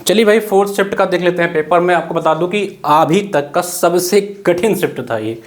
चलिए भाई, fourth shift का देख लेते हैं पेपर में। आपको बता दूं कि अभी तक का सबसे कठिन शिफ्ट था ये।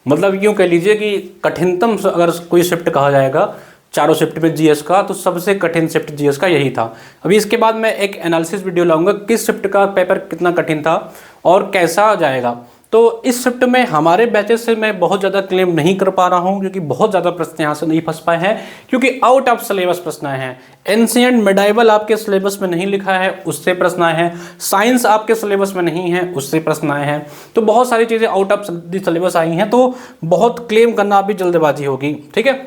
मतलब यूँ कह लीजिए कि कठिनतम अगर कोई शिफ्ट कहा जाएगा चारों शिफ्ट में जीएस का, तो सबसे कठिन शिफ्ट जीएस का यही था। अभी इसके बाद मैं एक एनालिसिस वीडियो लाऊंगा किस शिफ्ट का पेपर कितना कठिन था और कैसा जाएगा। तो इस शिफ्ट में हमारे बैचेस से मैं बहुत ज़्यादा क्लेम नहीं कर पा रहा हूँ, क्योंकि बहुत ज़्यादा प्रश्न यहाँ से नहीं फंस पाए हैं, क्योंकि आउट ऑफ सिलेबस प्रश्न आए हैं। एंशिएंट मेडाइवल आपके सिलेबस में नहीं लिखा है, उससे प्रश्न आए हैं। साइंस आपके सिलेबस में नहीं है, उससे प्रश्न आए हैं। तो बहुत सारी चीज़ें आउट ऑफ द सिलेबस आई हैं, तो बहुत क्लेम करना अभी जल्दबाजी होगी। ठीक है,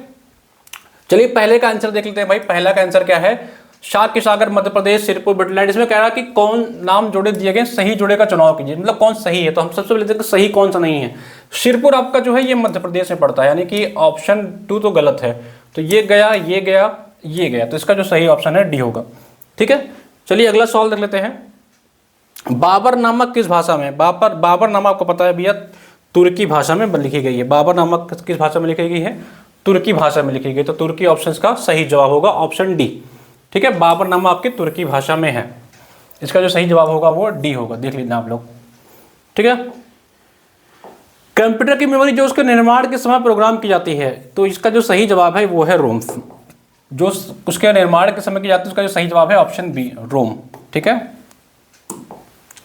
चलिए पहले का आंसर देख लेते हैं भाई। पहला का आंसर क्या है? शाक्य सागर मध्य प्रदेश सिरपुर बिटलैंड। इसमें कह रहा कि कौन नाम जोड़े दिए गए, सही जोड़े का चुनाव कीजिए। मतलब कौन सही है, तो हम सबसे पहले देखते हैं सही कौन सा नहीं है। सिरपुर आपका जो है ये मध्य प्रदेश में पड़ता है, यानी कि ऑप्शन 2 तो गलत है। तो ये गया, ये गया, ये गया, तो इसका जो सही ऑप्शन है डी होगा। ठीक है, चलिए अगला सवाल देख लेते हैं। बाबर नामक किस भाषा में? बाबर नाम आपको पता है भैया तुर्की भाषा में लिखी गई है। बाबर नामक किस भाषा में लिखी गई है? तुर्की भाषा में लिखी गई। तो तुर्की ऑप्शन का सही जवाब होगा ऑप्शन डी। ठीक है, बाबरनामा आपकी तुर्की भाषा में है, इसका जो सही जवाब होगा वो डी होगा। देख लीजिए आप लोग। ठीक है, कंप्यूटर की मेमोरी जो उसके निर्माण के समय प्रोग्राम की जाती है, तो इसका जो सही जवाब है वो है रोम। जो उसके निर्माण के समय की जाती है उसका जो सही जवाब है ऑप्शन बी, रोम। ठीक है,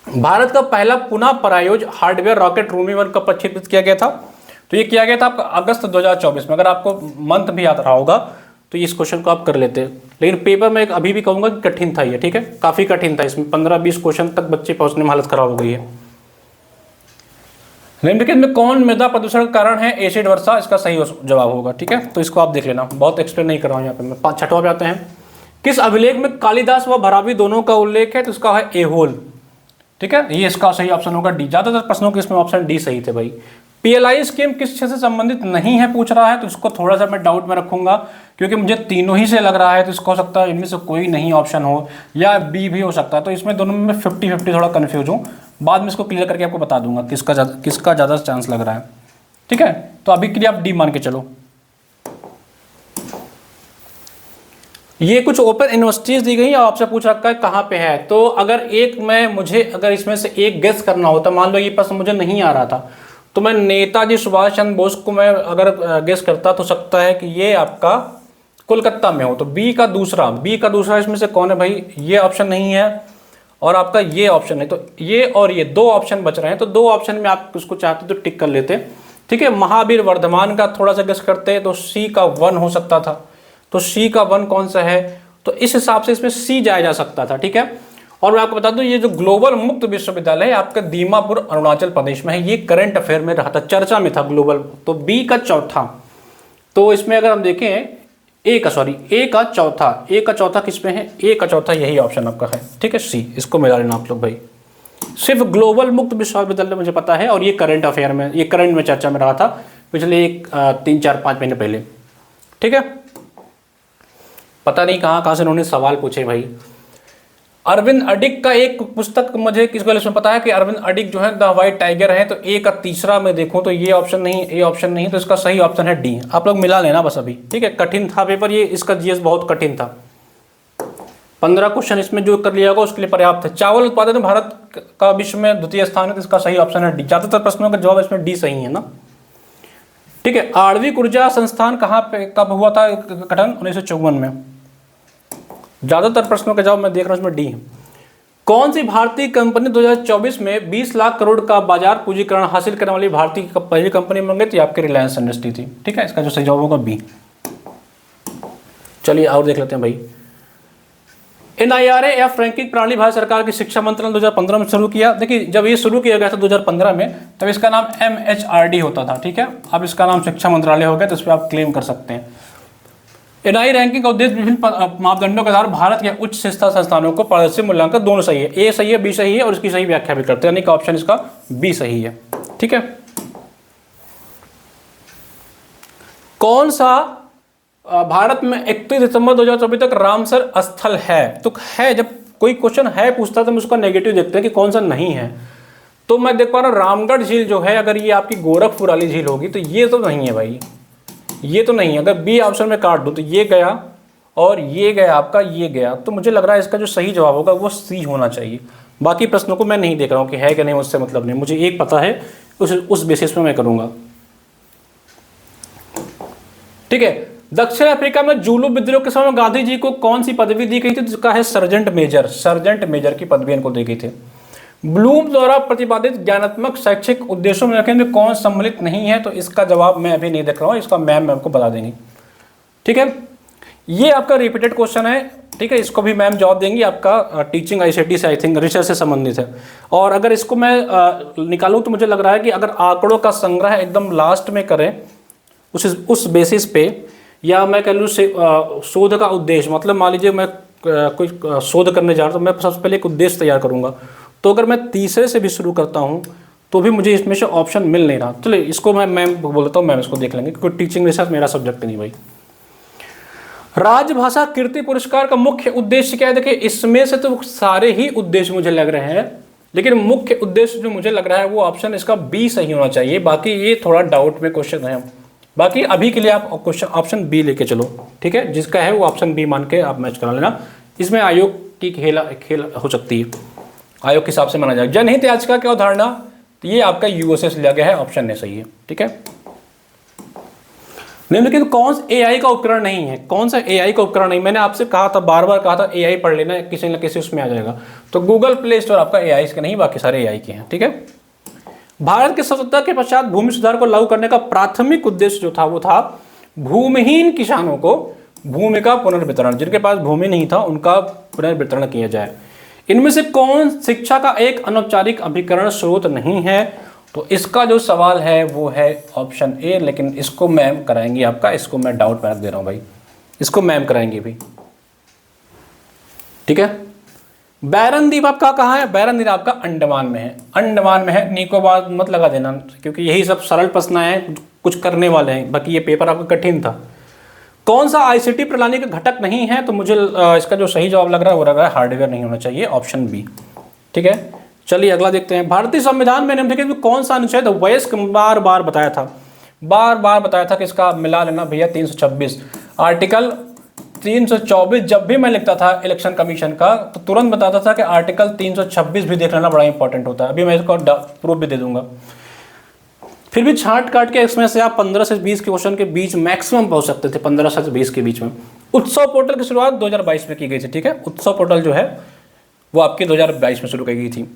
भारत का पहला पुनः प्रायोज हार्डवेयर रॉकेट रूमी 1 कब प्रक्षेपित किया गया था? तो ये किया गया था आपका अगस्त 2024 में। अगर आपको मंथ भी याद रहा होगा तो इस क्वेश्चन को आप कर लेते हैं, लेकिन पेपर में अभी भी कहूंगा कि कठिन था ये। ठीक है, काफी कठिन था, इसमें 15-20 क्वेश्चन तक बच्चे पहुंचने में हालत खराब हो गई है। निम्नलिखित में कौन मृदा प्रदूषण का कारण है? एसिड वर्षा इसका सही जवाब होगा। ठीक है, तो इसको आप देख लेना, बहुत एक्सप्लेन नहीं कर रहा हूँ यहाँ पे मैं। छठवां पे आते हैं। किस अभिलेख में कालिदास व भरावी दोनों का उल्लेख है? तो इसका है एहोल। ठीक है, ये इसका सही ऑप्शन होगा डी। ज्यादातर प्रश्नों के इसमें ऑप्शन डी सही थे भाई। पीएलआई स्कीम किस क्षेत्र से संबंधित नहीं है पूछ रहा है, तो इसको थोड़ा सा मैं डाउट में रखूंगा, क्योंकि मुझे तीनों ही से लग रहा है। तो इसको हो सकता है इनमें से कोई नहीं ऑप्शन हो, या बी भी हो सकता है। तो इसमें दोनों में 50-50 थोड़ा कंफ्यूज हूँ। बाद में इसको क्लियर करके आपको बता दूंगा किसका ज़्यादा चांस लग रहा है। ठीक है, तो अभी के लिए आप डी मान के चलो। ये कुछ ओपन यूनिवर्सिटीज दी गई और आपसे पूछ रखा है कहाँ पे है। तो अगर मुझे अगर इसमें से एक गेस करना होता, मान लो ये प्रश्न मुझे नहीं आ रहा था, तो मैं नेताजी सुभाष चंद्र बोस को मैं अगर गेस करता तो सकता है कि ये आपका कोलकाता में हो। तो बी का दूसरा इसमें से कौन है भाई? ये ऑप्शन नहीं है और आपका ये ऑप्शन है। तो ये और ये दो ऑप्शन बच रहे हैं, तो दो ऑप्शन में आप उसको चाहते तो टिक कर लेते। ठीक है, महावीर वर्धमान का थोड़ा सा गेस करते तो सी का 1 हो सकता था। तो सी का 1 कौन सा है? तो इस हिसाब से इसमें सी जाया जा सकता था। ठीक है, और मैं आपको बता दूं ये जो ग्लोबल मुक्त विश्वविद्यालय है आपका दीमापुर अरुणाचल प्रदेश में है। ये करंट अफेयर में रहा था, चर्चा में था ग्लोबल। तो बी का चौथा, तो इसमें अगर हम देखें ए का चौथा किस में है? ए का चौथा यही ऑप्शन आपका है। ठीक है, सी, इसको मिला लेना आप लोग भाई। सिर्फ ग्लोबल मुक्त विश्वविद्यालय मुझे पता है, और ये करंट अफेयर में, ये करंट में चर्चा में रहा था पिछले 3-4-5 महीने पहले। ठीक है, पता नहीं कहाँ से उन्होंने सवाल पूछे भाई। अरविंद अडिग का एक पुस्तक मुझे किसको इसमें पता है कि अरविंद अडिग जो है द व्हाइट टाइगर है। तो ए का तीसरा मैं देखूं तो ये ऑप्शन नहीं, तो इसका सही ऑप्शन है डी। आप लोग मिला लेना बस अभी। ठीक है, कठिन था पेपर ये, इसका जीएस बहुत कठिन था। 15 क्वेश्चन इसमें जो कर लिया होगा उसके लिए पर्याप्त है। चावल उत्पादन में भारत का विश्व में द्वितीय स्थान है, तो इसका सही ऑप्शन है डी। ज्यादातर प्रश्नों का जवाब इसमें डी सही है ना। ठीक है, आणविक ऊर्जा संस्थान कहाँ पे कब हुआ था गठन? 1954 में। ज्यादातर प्रश्नों का जवाब मैं देख रहा हूं इसमें डी है। कौन सी भारतीय कंपनी 2024 में 20 लाख करोड़ का बाजार पूंजीकरण हासिल करने वाली भारतीय पहली कंपनी बन गई थी? आपकी रिलायंस इंडस्ट्री थी। ठीक है, इसका जो सही जवाब होगा बी। चलिए और देख लेते हैं भाई। NIRA या फ्रैंकिंग प्रणाली भारत सरकार की शिक्षा मंत्रालय 2015 में शुरू किया। देखिए जब ये शुरू किया गया था 2015 में, तब इसका नाम MHRD होता था। ठीक है, अब इसका नाम शिक्षा मंत्रालय हो गया, तो इस पर आप क्लेम कर सकते हैं। NIRA रैंकिंग का उद्देश्य विभिन्न मापदंडों के आधार भारत के उच्च शिक्षा संस्थानों को प्रदर्शन मूल्यांकन दोनों सही है। ए सही है, बी सही है, और इसकी सही व्याख्या भी करते हैं, यानी कि ऑप्शन इसका बी सही है। ठीक है, कौन सा भारत में 31 दिसंबर 2024 तक रामसर स्थल है? तो है, जब कोई क्वेश्चन है पूछता तो हम उसका नेगेटिव देखते हैं कि कौन सा नहीं है। तो मैं देख पा रहा हूँ रामगढ़ झील जो है, अगर ये आपकी गोरखपुर वाली झील होगी तो ये तो नहीं है भाई, ये तो नहीं है। अगर बी ऑप्शन में काट दूं तो ये गया और ये गया आपका, ये गया, तो मुझे लग रहा है इसका जो सही जवाब होगा वो सी होना चाहिए। बाकी प्रश्नों को मैं नहीं देख रहा हूँ कि है कि नहीं, उससे मतलब नहीं, मुझे एक पता है, उस बेसिस पे मैं करूँगा। ठीक है, दक्षिण अफ्रीका में जुलू विद्रोह के समय गांधी जी को कौन सी पदवी दी गई थी? जिसका है सर्जेंट मेजर, सर्जेंट मेजर की पदवी इनको दी गई थी। ब्लूम द्वारा प्रतिपादित ज्ञानात्मक शैक्षिक उद्देश्यों में रखें कौन सम्मिलित नहीं है? तो इसका जवाब मैं अभी नहीं देख रहा हूँ, इसका मैम आपको बता देंगी। ठीक है, ये आपका रिपीटेड क्वेश्चन है। ठीक है, इसको भी मैम जवाब देंगी, आपका टीचिंग आईसीटी से, आई थिंक रिसर्च से संबंधित है। और अगर इसको मैं निकालूं तो मुझे लग रहा है कि अगर आंकड़ों का संग्रह एकदम लास्ट में करें उस बेसिस पे, या मैं कह लूँ शोध का उद्देश्य, मतलब मान लीजिए मैं कोई शोध करने जा रहा हूँ तो मैं सबसे पहले एक उद्देश्य तैयार करूँगा, तो अगर मैं तीसरे से भी शुरू करता हूँ तो भी मुझे इसमें से ऑप्शन मिल नहीं रहा। चलिए इसको मैं मैम बोलता हूँ, मैम इसको देख लेंगे क्योंकि टीचिंग रिसर्च मेरा सब्जेक्ट नहीं भाई। राजभाषा कीर्ति पुरस्कार का मुख्य उद्देश्य क्या है? देखिए इसमें से तो सारे ही उद्देश्य मुझे लग रहे हैं, लेकिन मुख्य उद्देश्य जो मुझे लग रहा है वो ऑप्शन इसका बी सही होना चाहिए। बाकी ये थोड़ा डाउट में क्वेश्चन है, बाकी अभी के लिए आप क्वेश्चन ऑप्शन बी लेके चलो। ठीक है, जिसका है वो ऑप्शन बी मान के आप मैच करा लेना। इसमें आयोग की खेल हो सकती है, आयोग के हिसाब से माना जाएगा। जनहित याचिका क्या उदाहरण? तो ये आपका यूएसए से लिया गया है, ऑप्शन नहीं सही है। ठीक है, निम्नलिखित कौन सा एआई का उपकरण नहीं है? कौन सा एआई का उपकरण नहीं? मैंने आपसे कहा था, बार बार कहा था एआई पढ़ लेना, किसी न किसी उसमें आ जाएगा। तो गूगल प्ले स्टोर आपका एआई का नहीं, बाकी सारे एआई के हैं। ठीक है, भारत की स्वतंत्रता के पश्चात भूमि सुधार को लागू करने का प्राथमिक उद्देश्य जो था वो था भूमिहीन किसानों को भूमि का पुनर्वितरण, जिनके पास भूमि नहीं था उनका पुनर्वितरण किया जाए। इनमें से कौन शिक्षा का एक अनौपचारिक अभिकरण स्रोत नहीं है? तो इसका जो सवाल है वो है ऑप्शन ए, लेकिन इसको मैम कराएंगी आपका, इसको मैं डाउट में रख दे रहा हूं भाई, इसको मैम कराएंगी भी। ठीक है, बैरन द्वीप आपका कहाँ है? बैरन द्वीप आपका अंडमान में है, अंडमान में है। निकोबार मत लगा देना क्योंकि यही सब सरल प्रश्न है, कुछ करने वाले हैं, बाकी ये पेपर आपका कठिन था। कौन सा आईसीटी प्रणाली का घटक नहीं है? तो मुझे इसका जो सही जवाब लग रहा है वो लग रहा है हार्डवेयर नहीं होना चाहिए, ऑप्शन बी। ठीक है, चलिए अगला देखते हैं। भारतीय संविधान में निम्नलिखित कौन सा अनुच्छेद वयस्क बार बार बताया था कि इसका मिला लेना भैया 326 आर्टिकल 324। जब भी मैं लिखता था इलेक्शन कमीशन का तो तुरंत बताता था कि आर्टिकल 326 भी देख लेना बड़ा इंपॉर्टेंट होता है। अभी मैं इसको प्रूफ भी दे दूंगा। फिर भी छांट काट के इसमें से आप 15 से 20 के क्वेश्चन के बीच मैक्सिमम पहुंच सकते थे, 15 से 20 के बीच में। उत्सव पोर्टल की शुरुआत 2022 में की गई थी। ठीक है, उत्सव पोर्टल जो है वो आपकी 2022 में शुरू की गई थी।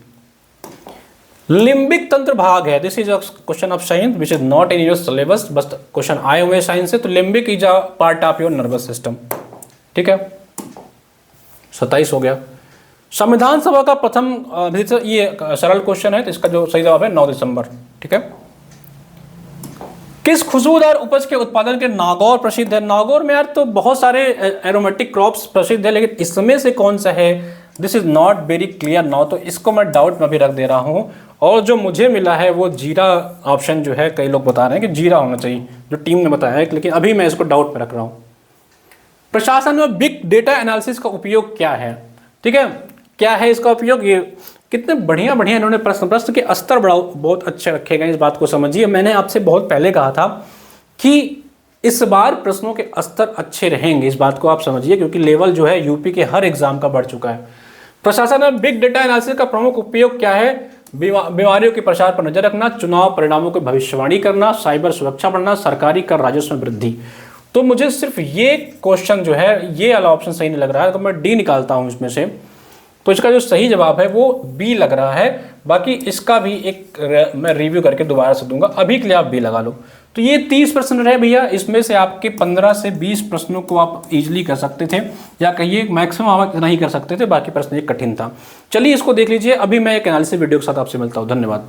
लिम्बिक तंत्र भाग है, this is a question of science which is not in your syllabus, बस क्वेश्चन आए हुए साइंस से। तो limbic is a part of your nervous system. ठीक है, 27 हो गया। संविधान सभा का प्रथम ये सरल क्वेश्चन है, तो इसका जो सही जवाब है 9 दिसंबर। ठीक है, किस खुशबूदार उपज के उत्पादन के नागौर प्रसिद्ध है? नागौर में यार तो बहुत सारे एरोमेटिक क्रॉप्स प्रसिद्ध है, लेकिन इसमें से कौन सा है? This is not very clear now, तो इसको मैं डाउट में भी रख दे रहा हूँ। और जो मुझे मिला है वो जीरा ऑप्शन जो है, कई लोग बता रहे हैं कि जीरा होना चाहिए, जो टीम ने बताया है, लेकिन अभी मैं इसको डाउट में रख रहा हूँ। प्रशासन में बिग डेटा एनालिसिस का उपयोग क्या है? ठीक है, क्या है इसका उपयोग? ये कितने बढ़िया बढ़िया इन्होंने प्रश्न के स्तर बहुत अच्छे रखे गए, इस बात को समझिए। मैंने आपसे बहुत पहले कहा था कि इस बार प्रश्नों के स्तर अच्छे रहेंगे, इस बात को आप समझिए, क्योंकि लेवल जो है यूपी के हर एग्जाम का बढ़ चुका है। प्रशासन में बिग डेटा एनालिसिस का प्रमुख उपयोग क्या है? बीमारियों के प्रसार पर नजर रखना, चुनाव परिणामों की भविष्यवाणी करना, साइबर सुरक्षा बढ़ाना, सरकारी कर राजस्व में वृद्धि। तो मुझे सिर्फ ये क्वेश्चन जो है, ये वाला ऑप्शन सही नहीं लग रहा है, तो मैं डी निकालता हूँ इसमें से। तो इसका जो सही जवाब है वो बी लग रहा है। बाकी इसका भी एक मैं रिव्यू करके दोबारा से दूंगा, अभी के लिए आप बी लगा लो। तो ये 30 प्रश्न रहे भैया, इसमें से आपके 15 से 20 प्रश्नों को आप इजीली कर सकते थे, या कहिए मैक्सिमम आप इतना ही कर सकते थे, बाकी प्रश्न ये कठिन था। चलिए इसको देख लीजिए, अभी मैं एक एनालिसिस वीडियो के साथ आपसे मिलता हूँ। धन्यवाद।